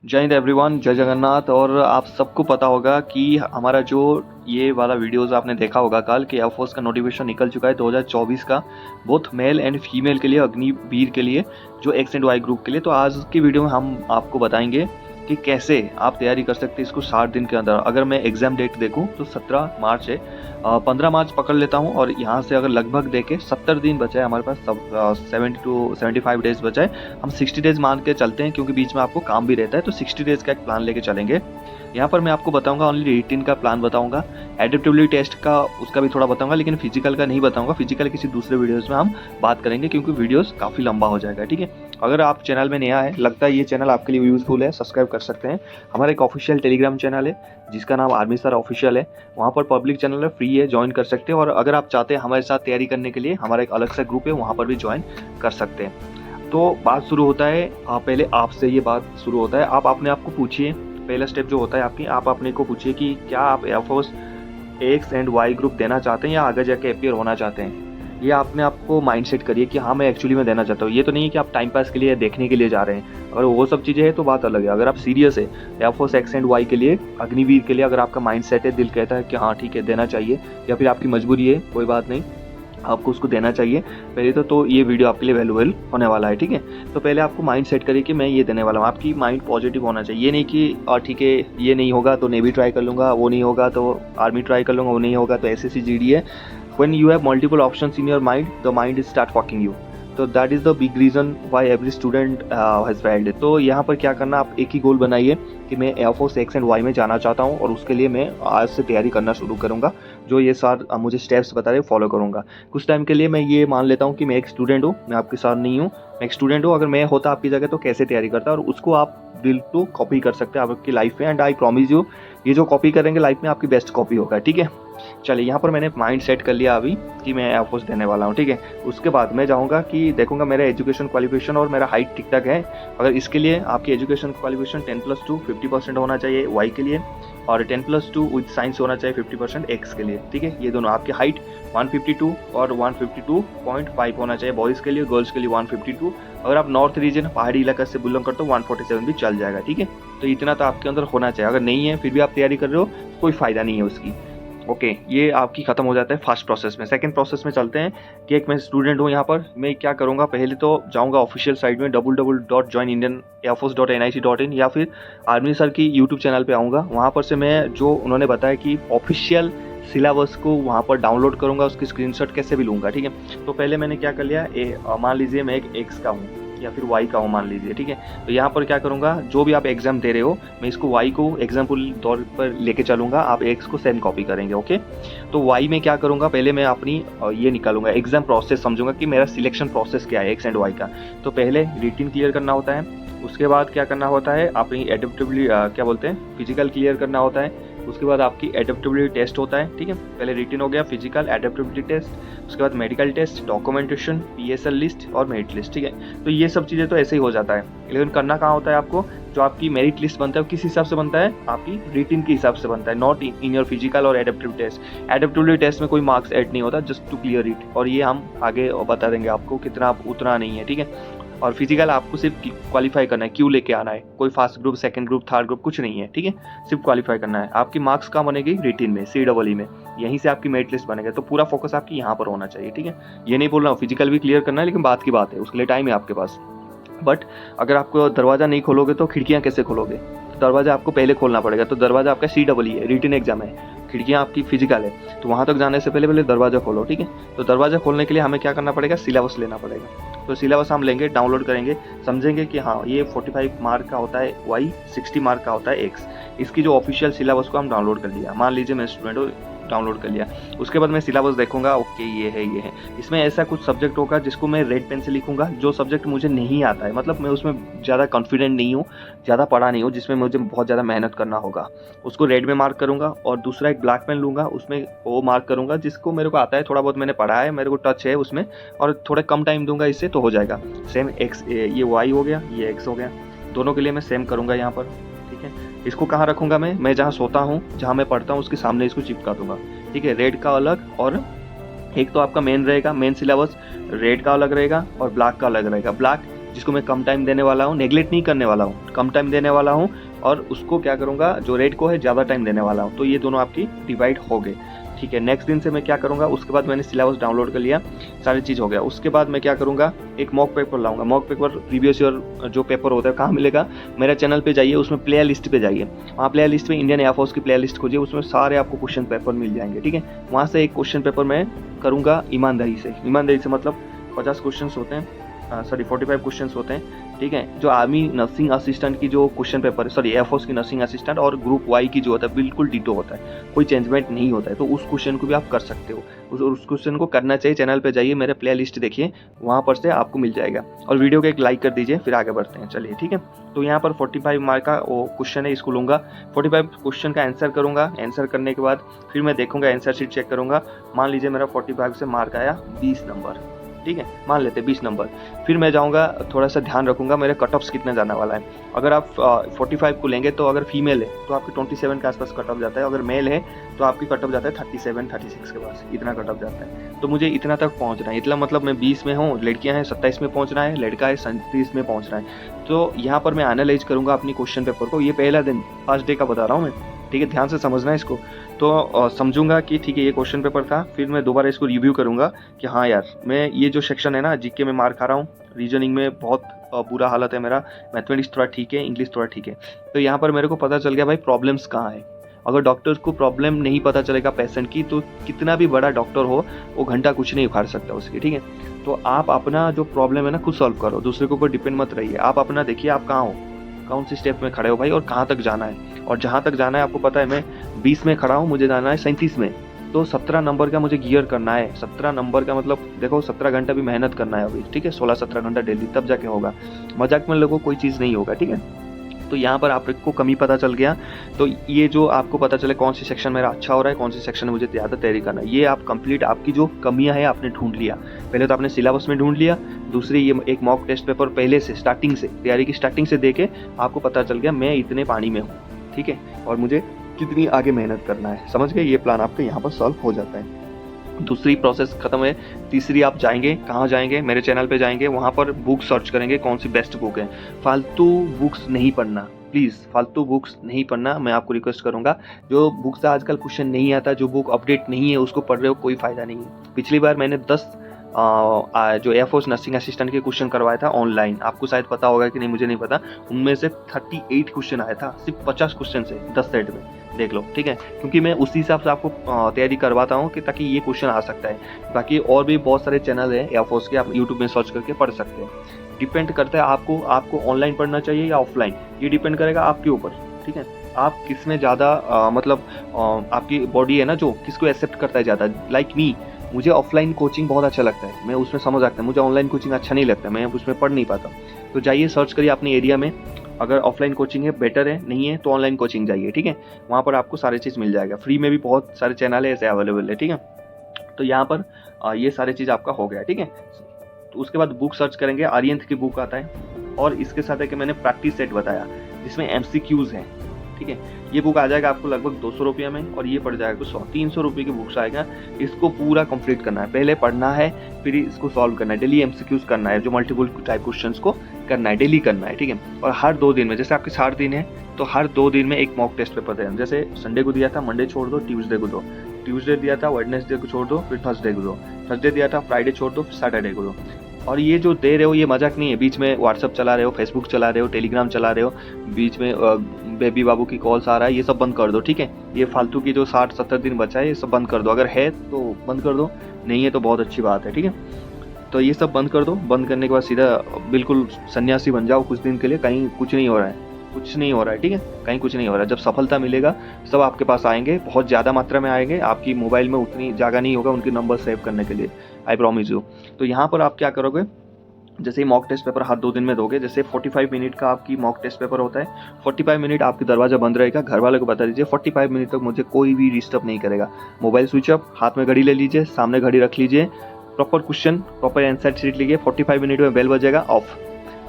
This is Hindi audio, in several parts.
जय हिंद एवरीवन, जय जगन्नाथ। और आप सबको पता होगा कि हमारा जो ये वाला वीडियोस आपने देखा होगा कल कि एयरफोर्स का नोटिफिकेशन निकल चुका है 2024 का, बोथ मेल एंड फीमेल के लिए, अग्निवीर के लिए, जो एक्स एंड वाई ग्रुप के लिए। तो आज की वीडियो में हम आपको बताएंगे कि कैसे आप तैयारी कर सकते हैं इसको 60 दिन के अंदर। अगर मैं एग्जाम डेट देखूं तो 17 मार्च है, 15 मार्च पकड़ लेता हूं और यहाँ से अगर लगभग देखे 70 दिन बचा है हमारे पास, 70 to 75 डेज बचा है। हम 60 डेज मान के चलते हैं क्योंकि बीच में आपको काम भी रहता है, तो 60 डेज का एक प्लान लेके चलेंगे। यहाँ पर मैं आपको बताऊंगा, ओनली रिटिन का प्लान बताऊंगा, एडेप्टेबिलिटी टेस्ट का उसका भी थोड़ा बताऊंगा, लेकिन फिजिकल का नहीं बताऊंगा। फिजिकल किसी दूसरे वीडियोस में हम बात करेंगे क्योंकि वीडियोस काफ़ी लंबा हो जाएगा। ठीक है, अगर आप चैनल में नया है, लगता है ये चैनल आपके लिए यूजफुल है, सब्सक्राइब कर सकते हैं। हमारा एक ऑफिशियल टेलीग्राम चैनल है जिसका नाम आर्मी सर ऑफिशियल है, वहाँ पर पब्लिक चैनल है, फ्री है, ज्वाइन कर सकते हैं। और अगर आप चाहते हैं हमारे साथ तैयारी करने के लिए, हमारा एक अलग सा ग्रुप है, वहाँ पर भी ज्वाइन कर सकते हैं। तो बात शुरू होता है, पहले आपसे ये बात शुरू होता है, आप अपने आप को पूछिए, पहला स्टेप जो होता है आपकी, आप अपने को पूछिए कि क्या आप air force X and Y group देना चाहते हैं या आगे जाके अपियर होना चाहते हैं। ये आपने आपको माइंड सेट करिए कि हाँ मैं एक्चुअली में देना चाहता हूँ। ये तो नहीं है कि आप टाइम पास के लिए देखने के लिए जा रहे हैं, अगर वो सब चीज़ें हैं तो बात अलग है। अगर आप सीरियस है एयरफोर्स एक्स एंड वाई के लिए, अग्निवीर के लिए, अगर आपका माइंड सेट है, दिल कहता है कि हाँ ठीक है देना चाहिए, या फिर आपकी मजबूरी है, कोई बात नहीं, आपको उसको देना चाहिए पहले तो ये वीडियो आपके लिए वैल्यूएबल होने वाला है। ठीक है, तो पहले आपको माइंड सेट करिए कि मैं ये देने वाला हूँ। आपकी माइंड पॉजिटिव होना चाहिए, ये नहीं कि ठीक है ये नहीं होगा तो नेवी ट्राई कर लूँगा, वो नहीं होगा तो आर्मी ट्राई कर लूँगा, वो नहीं होगा तो एसएससी जीडी है। When you have multiple options in your mind, the mind is start fucking you. तो that is the big reason why every student has failed. तो यहाँ पर क्या करना, आप एक ही गोल बनाइए कि मैं एयरफोर्स एक्स एंड वाई में जाना चाहता हूँ और उसके लिए मैं आज से तैयारी करना शुरू करूँगा। जो ये सर मुझे स्टेप्स बता रहे फॉलो करूँगा। कुछ टाइम के लिए मैं ये मान लेता हूँ कि मैं एक स्टूडेंट हूँ, मैं आपके साथ नहीं हूँ, मैं एक स्टूडेंट हूँ। अगर मैं होता आपकी जगह तो कैसे तैयारी करता, और उसको आप बिल्कुल कॉपी कर सकते हैं आपकी लाइफ में। एंड आई प्रॉमिस यू, ये जो कॉपी करेंगे लाइफ में आपकी बेस्ट कॉपी होगा। ठीक है, चलिए यहाँ पर मैंने माइंड सेट कर लिया अभी कि मैं एयरफोर्स देने वाला हूँ। ठीक है, उसके बाद मैं जाऊँगा कि देखूंगा मेरा एजुकेशन क्वालिफिकेशन और मेरा हाइट ठीक ठाक है। अगर इसके लिए आपकी एजुकेशन क्वालिफिकेशन 10+2 50% होना चाहिए वाई के लिए, और 10+2 विद साइंस होना चाहिए 50% एक्स के लिए। ठीक है, ये दोनों। आपकी हाइट 152 और 152.5 होना चाहिए बॉयज़ के लिए, गर्ल्स के लिए 152। अगर आप नॉर्थ रीजन पहाड़ी इलाका से बिलोंग करते हो 147 भी चल जाएगा। ठीक है, तो इतना तो आपके अंदर होना चाहिए। अगर नहीं है फिर भी आप तैयारी कर रहे हो, कोई फ़ायदा नहीं है उसकी। ओके, ये आपकी ख़त्म हो जाता है फर्स्ट प्रोसेस में। सेकंड प्रोसेस में चलते हैं कि एक मैं स्टूडेंट हूँ, यहाँ पर मैं क्या करूँगा, पहले तो जाऊँगा ऑफिशियल साइट में www.joinindianairforce.nic.in या फिर आर्मी सर की यूट्यूब चैनल पे आऊँगा। वहाँ पर से मैं जो उन्होंने बताया कि ऑफिशियल सिलेबस को वहाँ पर डाउनलोड करूँगा, उसकी स्क्रीनशॉट कैसे भी लूँगा। ठीक है, तो पहले मैंने क्या कर लिया, मान लीजिए मैं एक एक्स का हूँ या फिर वाई का हूँ मान लीजिए। ठीक है, तो यहाँ पर क्या करूँगा, जो भी आप एग्जाम दे रहे हो मैं इसको वाई को एग्जाम्पल तौर पर लेके चलूँगा, आप एक्स को सेम कॉपी करेंगे। ओके, तो वाई में क्या करूँगा, पहले मैं अपनी ये निकालूंगा, एग्जाम प्रोसेस समझूंगा कि मेरा सिलेक्शन प्रोसेस क्या है एक्स एंड वाई का। तो पहले रिटिन क्लियर करना होता है, उसके बाद क्या करना होता है, अपनी एडेप्टेबिलिटी क्या बोलते हैं, फिजिकल क्लियर करना होता है, उसके बाद आपकी एडेप्टेबिलिटी टेस्ट होता है। ठीक है, पहले रिटिन हो गया, फिजिकल, एडेप्टेबिलिटी टेस्ट, उसके बाद medical test, documentation, PSL list और मेरिट लिस्ट। ठीक है, तो ये सब चीज़ें तो ऐसे ही हो जाता है, लेकिन करना कहाँ होता है आपको, जो आपकी मेरिट लिस्ट बनता है किस हिसाब से बनता है, आपकी रिटिन के हिसाब से बनता है, नॉट इन योर फिजिकल और एडेप्टेबिलिटी टेस्ट। एडेप्टेबिलिटी टेस्ट में कोई मार्क्स ऐड नहीं होता, जस्ट टू क्लियर इट, और ये हम आगे बता देंगे आपको कितना, उतना नहीं है। ठीक है, और फिजिकल आपको सिर्फ क्वालिफाई करना है, क्यों लेके आना है, कोई first group, second group, third group कुछ नहीं है। ठीक है, सिर्फ क्वालिफाई करना है। आपकी मार्क्स कहाँ बनेगी, रिटिन में, CEE में, यहीं से आपकी मेरिट लिस्ट बनेगा। तो पूरा फोकस आपकी यहाँ पर होना चाहिए। ठीक है, ये नहीं बोल रहा हूँ फिजिकल भी क्लियर करना है, लेकिन बात की बात है, उसके लिए टाइम है आपके पास। बट अगर आपको दरवाज़ा नहीं खोलोगे तो खिड़कियाँ कैसे खोलोगे, तो दरवाज़ा आपको पहले खोलना पड़ेगा। तो दरवाज़ा आपका CEE है, रिटिन एग्जाम है, खिड़कियाँ आपकी फिजिकल है, तो वहाँ तक जाने से पहले दरवाज़ा खोलो। ठीक है, तो दरवाज़ा खोलने के लिए हमें क्या करना पड़ेगा, सिलेबस लेना पड़ेगा। तो सिलेबस हम लेंगे, डाउनलोड करेंगे, समझेंगे कि हाँ ये 45 मार्क का होता है वाई, 60 मार्क का होता है एक्स। इसकी जो ऑफिशियल सिलेबस को हम डाउनलोड कर लिया, मान लीजिए मैं स्टूडेंट हूँ, डाउनलोड कर लिया। उसके बाद मैं सिलेबस देखूंगा, ओके ये है ये है। इसमें ऐसा कुछ सब्जेक्ट होगा जिसको मैं रेड पेन से लिखूंगा, जो सब्जेक्ट मुझे नहीं आता है, मतलब मैं उसमें ज़्यादा कॉन्फिडेंट नहीं हूँ, ज़्यादा पढ़ा नहीं हूँ, जिसमें मुझे बहुत ज़्यादा मेहनत करना होगा, उसको रेड में मार्क करूँगा। और दूसरा एक ब्लैक पेन लूँगा, उसमें वो मार्क करूँगा जिसको मेरे को आता है, थोड़ा बहुत मैंने पढ़ा है, मेरे को टच है उसमें, और थोड़ा कम टाइम दूंगा, इससे तो हो जाएगा। सेम एक्स, ये वाई हो गया, ये एक्स हो गया, दोनों के लिए मैं सेम करूँगा यहाँ पर। ठीक है, इसको कहाँ रखूँगा, मैं जहाँ सोता हूँ, जहाँ मैं पढ़ता हूँ, उसके सामने इसको चिपका दूंगा। ठीक है, रेड का अलग, और एक तो आपका मेन रहेगा, मेन सिलेबस रेड का अलग रहेगा और ब्लैक का अलग रहेगा। ब्लैक जिसको मैं कम टाइम देने वाला हूँ, नेगलेक्ट नहीं करने वाला हूँ, कम टाइम देने वाला हूँ, और उसको क्या करूँगा जो रेड को है ज़्यादा टाइम देने वाला हूँ। तो ये दोनों आपकी डिवाइड हो गए, ठीक है। नेक्स्ट दिन से मैं क्या करूँगा, उसके बाद मैंने सिलेबस डाउनलोड कर लिया, सारी चीज़ हो गया। उसके बाद मैं क्या करूँगा, एक मॉक पेपर लाऊंगा। मॉक पेपर प्रीवियस ईयर जो पेपर होता है कहाँ मिलेगा, मेरा चैनल पे जाइए, उसमें प्ले लिस्ट पे जाइए, वहाँ प्ले लिस्ट में इंडियन एयरफोर्स की प्ले लिस्ट खोजिए, उसमें सारे आपको क्वेश्चन पेपर मिल जाएंगे, ठीक है। वहाँ से एक क्वेश्चन पेपर मैं करूँगा ईमानदारी से मतलब 50 क्वेश्चन होते हैं, 45 क्वेश्चन होते हैं, ठीक है। जो आर्मी नर्सिंग असिस्टेंट की जो क्वेश्चन पेपर है, एयरफोर्स की नर्सिंग असिस्टेंट और ग्रुप वाई की जो होता है बिल्कुल डिटो होता है, कोई चेंजमेंट नहीं होता है। तो उस क्वेश्चन को भी आप कर सकते हो, उस क्वेश्चन को करना चाहिए। चैनल पे जाइए, मेरे प्ले लिस्ट देखिए, वहाँ पर से आपको मिल जाएगा। और वीडियो को एक लाइक कर दीजिए, फिर आगे बढ़ते हैं, चलिए, ठीक है। तो यहाँ पर 45 मार्क का वो क्वेश्चन है, इसको लूँगा, 45 क्वेश्चन का आंसर करूँगा। आंसर करने के बाद फिर मैं देखूँगा, आंसर शीट चेक करूँगा। मान लीजिए मेरा 45 से मार्क आया 20 नंबर, ठीक है, मान लेते हैं 20 नंबर। फिर मैं जाऊंगा, थोड़ा सा ध्यान रखूंगा मेरे कट ऑफ्स कितने जाने वाला है। अगर आप 45 को लेंगे तो अगर फीमेल है तो आपकी 27 के आसपास कट ऑफ जाता है, अगर मेल है तो आपकी कट ऑफ जाता है 37-36 के पास, इतना कट ऑफ जाता है। तो मुझे इतना तक पहुंचना है, इतना मतलब मैं 20 में हूँ, लड़कियां हैं 27 में पहुंचना है, लड़का है 37 में पहुंचना है। तो यहाँ पर मैं एनालाइज करूंगा अपनी क्वेश्चन पेपर को। ये पहला दिन, फर्स्ट डे का बता रहा हूँ मैं, ठीक है, ध्यान से समझना है इसको। तो समझूंगा कि ठीक है ये क्वेश्चन पेपर था, फिर मैं दोबारा इसको रिव्यू करूंगा कि हाँ यार, मैं ये जो सेक्शन है ना, जीके में मार खा रहा हूँ, रीजनिंग में बहुत बुरा हालत है मेरा, मैथमेटिक्स थोड़ा ठीक है, इंग्लिश थोड़ा ठीक है। तो यहाँ पर मेरे को पता चल गया भाई प्रॉब्लम्स कहाँ है। अगर डॉक्टर्स को प्रॉब्लम नहीं पता चलेगा पेशेंट की, तो कितना भी बड़ा डॉक्टर हो वो घंटा कुछ नहीं उखाड़ सकता उसकी, ठीक है। तो आप अपना जो प्रॉब्लम है ना खुद सॉल्व करो, दूसरे के ऊपर डिपेंड मत रहिए। आप अपना देखिए आप कहाँ हो, कौन सी स्टेप में खड़े हो भाई, और कहाँ तक जाना है। और जहाँ तक जाना है आपको पता है, मैं 20 में खड़ा हूँ, मुझे जाना है 37 में, तो 17 नंबर का मुझे गियर करना है। 17 नंबर का मतलब देखो 17 घंटा भी मेहनत करना है अभी, ठीक है, 16-17 घंटा डेली, तब जाके होगा। मजाक में लोगों कोई चीज़ नहीं होगा, ठीक है। तो यहाँ पर आपको कमी पता चल गया। तो ये जो आपको पता चले कौन सी सेक्शन मेरा अच्छा हो रहा है, कौन सी सेक्शन में मुझे ज़्यादा तैयारी करना है, ये आप कंप्लीट आपकी जो कमियां है आपने ढूंढ लिया। पहले तो आपने सिलेबस में ढूंढ लिया, दूसरी ये एक मॉक टेस्ट पेपर पहले से स्टार्टिंग से तैयारी की स्टार्टिंग से देके आपको पता चल गया मैं इतने पानी में हूँ, ठीक है, और मुझे कितनी आगे मेहनत करना है, समझ गए। ये प्लान आपके यहाँ पर सॉल्व हो जाता है। दूसरी प्रोसेस खत्म है। तीसरी आप जाएंगे, कहाँ जाएंगे, मेरे चैनल पे जाएंगे, वहाँ पर बुक सर्च करेंगे कौन सी बेस्ट बुक है। फालतू बुक्स नहीं पढ़ना, प्लीज़ फालतू बुक्स नहीं पढ़ना, मैं आपको रिक्वेस्ट करूंगा। जो बुक से आजकल क्वेश्चन नहीं आता, जो बुक अपडेट नहीं है, उसको पढ़ रहे हो, कोई फ़ायदा नहीं है। पिछली बार मैंने 10 जो एयरफोर्स नर्सिंग असिस्टेंट के क्वेश्चन करवाया था ऑनलाइन, आपको शायद पता होगा कि नहीं मुझे नहीं पता, उनमें से 38 क्वेश्चन आया था, सिर्फ 50 क्वेश्चन से 10 सेट में, देख लो, ठीक है। क्योंकि मैं उसी हिसाब से आपको तैयारी करवाता हूँ कि ताकि ये क्वेश्चन आ सकता है। बाकी और भी बहुत सारे चैनल है एयरफोर्स के, आप यूट्यूब में सर्च करके पढ़ सकते हैं। डिपेंड करता है आपको ऑनलाइन पढ़ना चाहिए या ऑफलाइन, ये डिपेंड करेगा आपके ऊपर, ठीक है। आप किस में ज़्यादा मतलब आपकी बॉडी है ना जो किसको एक्सेप्ट करता है ज़्यादा। लाइक मी, मुझे ऑफलाइन कोचिंग बहुत अच्छा लगता है, मैं उसमें समझ आता है। मुझे ऑनलाइन कोचिंग अच्छा नहीं लगता, मैं उसमें पढ़ नहीं पाता। तो जाइए सर्च करिए अपने एरिया में, अगर ऑफलाइन कोचिंग है बेटर है, नहीं है तो ऑनलाइन कोचिंग जाइए, ठीक है। वहाँ पर आपको सारी चीज़ मिल जाएगा, फ्री में भी बहुत सारे चैनल है ऐसे अवेलेबल है, ठीक है। तो यहाँ पर ये सारी चीज़ आपका हो गया, ठीक है। तो उसके बाद बुक सर्च करेंगे, आर्यंथ की बुक आता है, और इसके साथ है कि मैंने प्रैक्टिस सेट बताया जिसमें MCQs हैं, ठीक है। ये बुक आ जाएगा आपको लगभग 200 रुपये में, और ये पड़ जाएगा 100-300 रुपये की बुक्स आएगा। इसको पूरा कंप्लीट करना है, पहले पढ़ना है, फिर इसको सॉल्व करना है, डेली MCQs करना है, जो मल्टीपल टाइप क्वेश्चंस को करना है, डेली करना है, ठीक है। और हर 2 दिन में, जैसे आपके 60 दिन है तो हर 2 दिन में एक मॉक टेस्ट पेपर देना। जैसे संडे को दिया था, मंडे छोड़ दो, ट्यूसडे को दो, ट्यूसडे दिया था, वेडनेसडे को छोड़ दो, फिर थर्सडे को दो, थर्सडे दिया था, फ्राइडे छोड़ दो, फिर सैटरडे को दो। और ये जो दे रहे हो ये मजाक नहीं है, बीच में व्हाट्सअप चला रहे हो, फेसबुक चला रहे हो, टेलीग्राम चला रहे हो, बीच में बेबी बाबू की कॉल्स आ रहा है, ये सब बंद कर दो, ठीक है। ये फालतू की जो 60-70 दिन बचा है ये सब बंद कर दो, अगर है तो बंद कर दो, नहीं है तो बहुत अच्छी बात है, ठीक है। तो ये सब बंद कर दो। बंद करने के बाद सीधा बिल्कुल सन्यासी बन जाओ कुछ दिन के लिए, कहीं कुछ नहीं हो रहा है, कुछ नहीं हो रहा है, ठीक है, कहीं कुछ नहीं हो रहा है। जब सफलता मिलेगा सब आपके पास आएंगे, बहुत ज़्यादा मात्रा में आएंगे, आपकी मोबाइल में उतनी जगह नहीं होगा उनके नंबर सेव करने के लिए, आई प्रॉमिस यू। तो यहाँ पर आप क्या करोगे, जैसे ही मॉक टेस्ट पेपर हर 2 दिन में दोगे, जैसे 45 मिनट का आपकी मॉक टेस्ट पेपर होता है, 45 मिनट आपकी दरवाजा बंद रहेगा, घर वाले को बता दीजिए 45 मिनट तक मुझे कोई भी डिस्टर्ब नहीं करेगा। मोबाइल स्विच ऑफ, हाथ में घड़ी ले लीजिए, सामने घड़ी रख लीजिए, proper question proper answer sheet लीजिए, 45 मिनट में बेल बजेगा, ऑफ।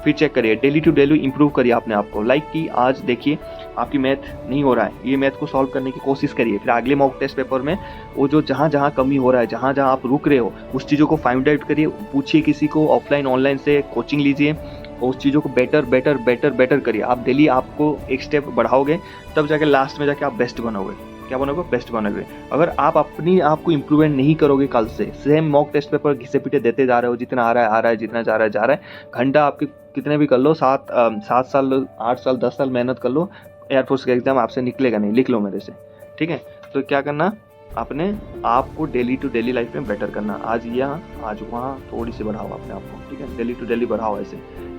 फिर चेक करिए, डेली टू डेली इंप्रूव करिए अपने आप को। लाइक कि आज देखिए आपकी मैथ नहीं हो रहा है, ये मैथ को सॉल्व करने की कोशिश करिए। फिर अगले मॉक टेस्ट पेपर में वो जो जहाँ जहाँ कमी हो रहा है, जहाँ जहाँ आप रुक रहे हो, उस चीज़ों को फाइंड आउट करिए, पूछिए किसी को, ऑफलाइन ऑनलाइन से कोचिंग लीजिए, उस चीज़ों को बेटर बेटर बेटर बेटर करिए। आप डेली आपको एक स्टेप बढ़ाओगे, तब जाके लास्ट में जाके आप बेस्ट बनोगे। क्या बनोगे? बेस्ट बनोगे। अगर आप अपनी आप को इम्प्रूवमेंट नहीं करोगे कल से, सेम मॉक टेस्ट पेपर घिसे पीटे देते जा रहे हो, जितना आ रहा है, जितना जा रहा है, घंटा आपके कितने भी कर लो, 7 साल 8 साल 10 साल मेहनत कर लो, एयरफोर्स का एग्जाम आपसे निकलेगा नहीं। लिख लो मेरे से, ठीक है। तो क्या करना, अपने आप को डेली टू डेली लाइफ में बेटर करना। आज यहाँ आज वहाँ थोड़ी सी बढ़ाओ अपने आप को, ठीक है। डेली टू डेली बढ़ाओ,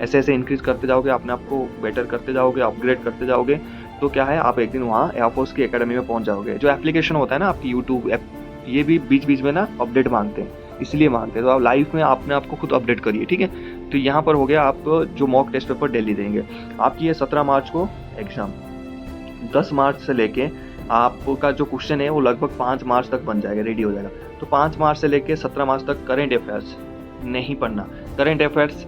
ऐसे इंक्रीज करते जाओगे, अपने आप को बेटर करते जाओगे, अपग्रेड करते जाओगे, तो क्या है, आप एक दिन वहाँ एयरफोर्स की एकेडमी में पहुँच जाओगे। जो एप्लीकेशन होता है ना आपकी यूट्यूब ऐप, ये भी बीच बीच में ना अपडेट मांगते हैं, इसलिए मांगते हैं। तो आप लाइफ में अपने आप को खुद अपडेट करिए, ठीक है। तो यहाँ पर हो गया, आप जो मॉक टेस्ट पेपर डेली देंगे। आपकी ये 17 मार्च को एग्जाम, 10 मार्च से लेके आपका जो क्वेश्चन है वो लगभग 5 मार्च तक बन जाएगा, रेडी हो जाएगा। तो 5 मार्च से लेके 17 मार्च तक करेंट अफेयर्स नहीं पढ़ना। करेंट अफेयर्स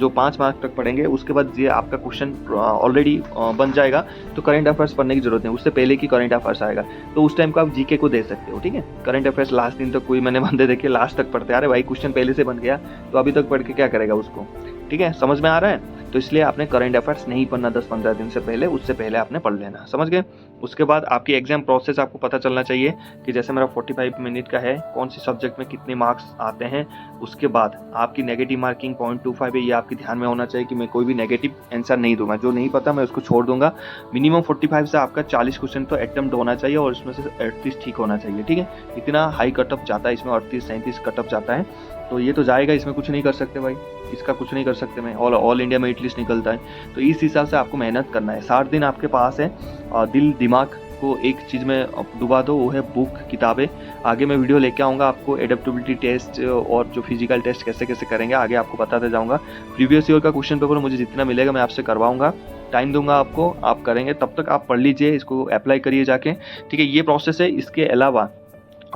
5 मार्च तक पढ़ेंगे, उसके बाद ये आपका क्वेश्चन ऑलरेडी बन जाएगा, तो करेंट अफेयर्स पढ़ने की जरूरत नहीं, उससे पहले की करेंट अफेयर्स आएगा, तो उस टाइम को आप जीके को दे सकते हो, ठीक है। करेंट अफेयर्स लास्ट दिन तक कोई मैंने बंदे देखे लास्ट तक पढ़ते, अरे भाई क्वेश्चन पहले से बन गया तो अभी तक पढ़ के क्या करेगा उसको, ठीक है। समझ में आ रहा है? तो इसलिए आपने करेंट अफेयर्स नहीं पढ़ना 10-15 दिन से पहले, उससे पहले आपने पढ़ लेना, समझ गए। उसके बाद आपकी एग्जाम प्रोसेस आपको पता चलना चाहिए कि जैसे मेरा 45 मिनट का है, कौन सी सब्जेक्ट में कितने मार्क्स आते हैं। उसके बाद आपकी नेगेटिव मार्किंग 0.25 है, ये आपके ध्यान में होना चाहिए कि मैं कोई भी नेगेटिव आंसर नहीं दूंगा, जो नहीं पता मैं उसको छोड़ दूंगा। मिनिमम 45 से आपका 40 क्वेश्चन तो अटेम्प्ट होना चाहिए, और इसमें से 38 ठीक होना चाहिए, ठीक है। इतना हाई कटअप जाता है इसमें, 38-37 कटअप जाता है, तो ये तो जाएगा, इसमें कुछ नहीं कर सकते भाई, इसका कुछ नहीं कर सकते मैं। ऑल इंडिया में एटलीस्ट निकलता है, तो इस हिसाब से आपको मेहनत करना है। 60 दिन आपके पास है, दिल दिमाग को एक चीज़ में डुबा दो, वो है बुक, किताबें। आगे मैं वीडियो लेके आऊँगा आपको, एडेप्टेबिलिटी टेस्ट और जो फिजिकल टेस्ट कैसे कैसे करेंगे आगे आपको बताते जाऊँगा। प्रीवियस ईयर का क्वेश्चन पेपर मुझे जितना मिलेगा मैं आपसे करवाऊँगा, टाइम दूंगा आपको, आप करेंगे। तब तक आप पढ़ लीजिए, इसको अप्लाई करिए जाके, ठीक है। ये प्रोसेस है। इसके अलावा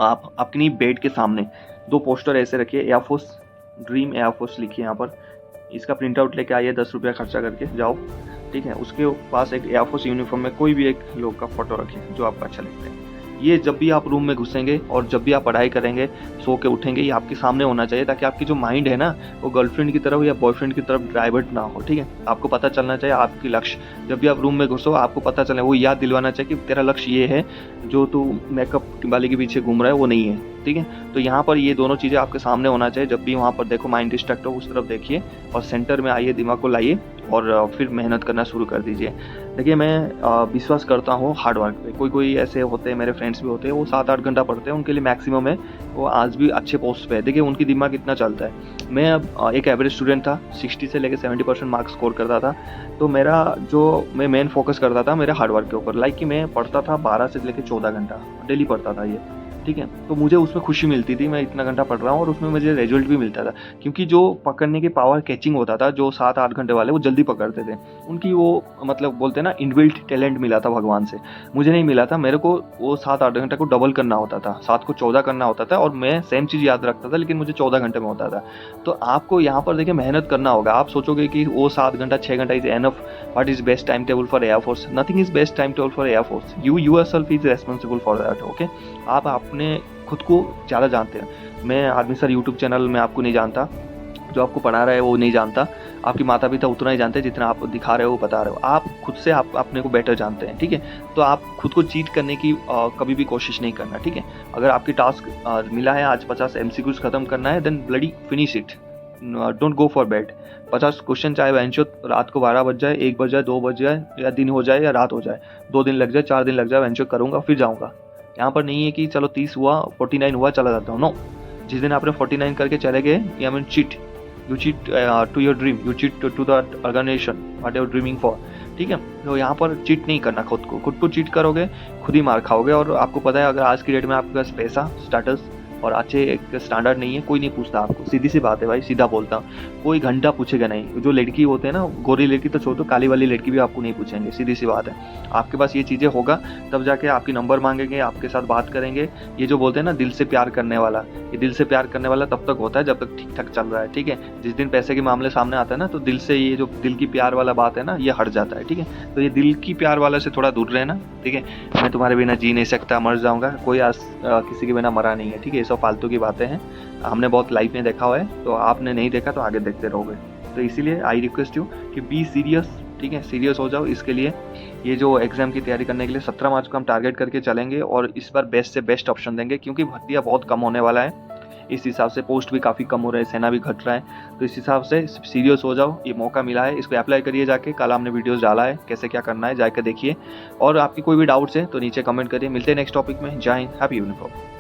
आप अपनी बेड के सामने 2 पोस्टर ऐसे रखिए, एयरफोर्स ड्रीम एयरफोर्स लिखिए यहाँ पर, इसका प्रिंट आउट लेके आइए, 10 रुपया खर्चा करके जाओ, ठीक है। उसके पास एक एयरफोर्स यूनिफॉर्म में कोई भी एक लोग का फोटो रखिए जो आपको अच्छा लगता है। ये जब भी आप रूम में घुसेंगे और जब भी आप पढ़ाई करेंगे, सो के उठेंगे, ये आपके सामने होना चाहिए, ताकि आपकी जो माइंड है ना, वो गर्लफ्रेंड की तरफ या बॉयफ्रेंड की तरफ डाइवर्ट ना हो, ठीक है। आपको पता चलना चाहिए आपकी लक्ष्य, जब भी आप रूम में घुसो आपको पता चले, वो याद दिलवाना चाहिए कि तेरा लक्ष्य ये है, जो तू मेकअप वाले के पीछे घूम रहा है वो नहीं है, ठीक है। तो यहाँ पर ये दोनों चीज़ें आपके सामने होना चाहिए। जब भी वहाँ पर देखो माइंड डिस्ट्रैक्ट हो, उस तरफ देखिए और सेंटर में आइए, दिमाग को लाइए और फिर मेहनत करना शुरू कर दीजिए। देखिए, मैं विश्वास करता हूँ हार्ड वर्क पे। कोई ऐसे होते हैं, मेरे फ्रेंड्स भी होते हैं, वो 7-8 घंटा पढ़ते हैं, उनके लिए मैक्सिमम है, वो आज भी अच्छे पोस्ट पे है। देखिए उनकी दिमाग इतना चलता है। मैं अब एक एवरेज स्टूडेंट था, 60 से लेकर 70% मार्क्स स्कोर करता था। तो मैं मेन फोकस करता था मेरे हार्ड वर्क के ऊपर। लाइक कि मैं पढ़ता था 12 से लेकर 14 घंटा डेली पढ़ता था ये, ठीक है। तो मुझे उसमें खुशी मिलती थी, मैं इतना घंटा पढ़ रहा हूँ और उसमें मुझे रिजल्ट भी मिलता था, क्योंकि जो पकड़ने की पावर कैचिंग होता था, जो 7-8 घंटे वाले वो जल्दी पकड़ते थे। उनकी वो मतलब बोलते हैं ना, इनबिल्ट टैलेंट मिला था भगवान से, मुझे नहीं मिला था। मेरे को वो 7-8 घंटे को डबल करना होता था, 7 को 14 करना होता था, और मैं सेम चीज़ याद रखता था, लेकिन मुझे 14 घंटे में होता था। तो आपको यहाँ पर देखिए मेहनत करना होगा। आप सोचोगे कि वो 7 घंटा 6 घंटा is enough, what is best time table for air force? Nothing is best time table for air force, you yourself is responsible for that, okay. आप अपने खुद को ज़्यादा जानते हैं। मैं आर्मी सर यूट्यूब चैनल में आपको नहीं जानता, जो आपको पढ़ा रहा है वो नहीं जानता, आपके माता पिता उतना ही जानते हैं जितना आप दिखा रहे हो, बता रहे हो। आप खुद से आप अपने को बेटर जानते हैं, ठीक है। तो आप खुद को चीट करने की कभी भी कोशिश नहीं करना, ठीक है। अगर आपकी टास्क मिला है आज 50 MCQs खत्म करना है, then bloody finish it, don't go for bed. 50 question चाहे वेंचो रात को 12 बज जाए, 1 बज जाए, 2 बज जाए, या दिन हो जाए या रात हो जाए, 2 दिन लग जाए, 4 दिन लग जाए, वेंचो करूँगा फिर जाऊँगा। यहाँ पर नहीं है कि चलो 30 हुआ, 49 हुआ, चला जाता हूँ। नो, जिस दिन आपने 49 करके चले गए, या mean cheat, you cheat to your dream, you cheat to the organisation what you are dreaming for, ठीक है। तो यहाँ पर चीट नहीं करना, खुद को चीट करोगे खुद ही मार खाओगे। और आपको पता है, अगर आज की डेट में आपके पास पैसा, स्टेटस और अच्छे एक स्टैंडर्ड नहीं है, कोई नहीं पूछता आपको। सीधी सी बात है भाई, सीधा बोलता हूँ, कोई घंटा पूछेगा नहीं। जो लड़की होते हैं ना, गोरी लड़की तो छोड़ दो, काली वाली लड़की भी आपको नहीं पूछेंगे, सीधी सी बात है। आपके पास ये चीज़ें होगा तब जाके आपकी नंबर मांगेंगे, आपके साथ बात करेंगे। ये जो बोलते हैं ना दिल से प्यार करने वाला, ये दिल से प्यार करने वाला तब तक होता है जब तक ठीक ठाक चल रहा है, ठीक है। जिस दिन पैसे के मामले सामने आता है ना, तो दिल से ये जो दिल की प्यार वाला बात है ना, ये हट जाता है, ठीक है। तो ये दिल की प्यार वाला से थोड़ा दूर रहना, ठीक है। मैं तुम्हारे बिना जी नहीं सकता, मर जाऊँगा, कोई किसी के बिना मरा नहीं है, ठीक है। ये सब फालतू की बातें हैं, हमने बहुत लाइफ में देखा हुआ है, तो आपने नहीं देखा तो आगे देखते रहोगे। तो इसीलिए आई रिक्वेस्ट यू कि बी सीरियस, ठीक है, सीरियस हो जाओ इसके लिए। ये जो एग्ज़ाम की तैयारी करने के लिए 17 मार्च को हम टारगेट करके चलेंगे और इस बार बेस्ट से बेस्ट ऑप्शन देंगे, क्योंकि भर्तियाँ बहुत कम होने वाला है। इस हिसाब से पोस्ट भी काफ़ी कम हो रहा है, सेना भी घट रहा है, तो इस हिसाब से सीरियस हो जाओ, ये मौका मिला है, इसको अप्लाई करिए जाके। कल हमने वीडियोस डाला है कैसे क्या करना है, जाकर देखिए। और आपकी कोई भी डाउट्स है तो नीचे कमेंट करिए। मिलते हैं नेक्स्ट टॉपिक में। जय हिंद, हैप्पी यूनिफॉर्म।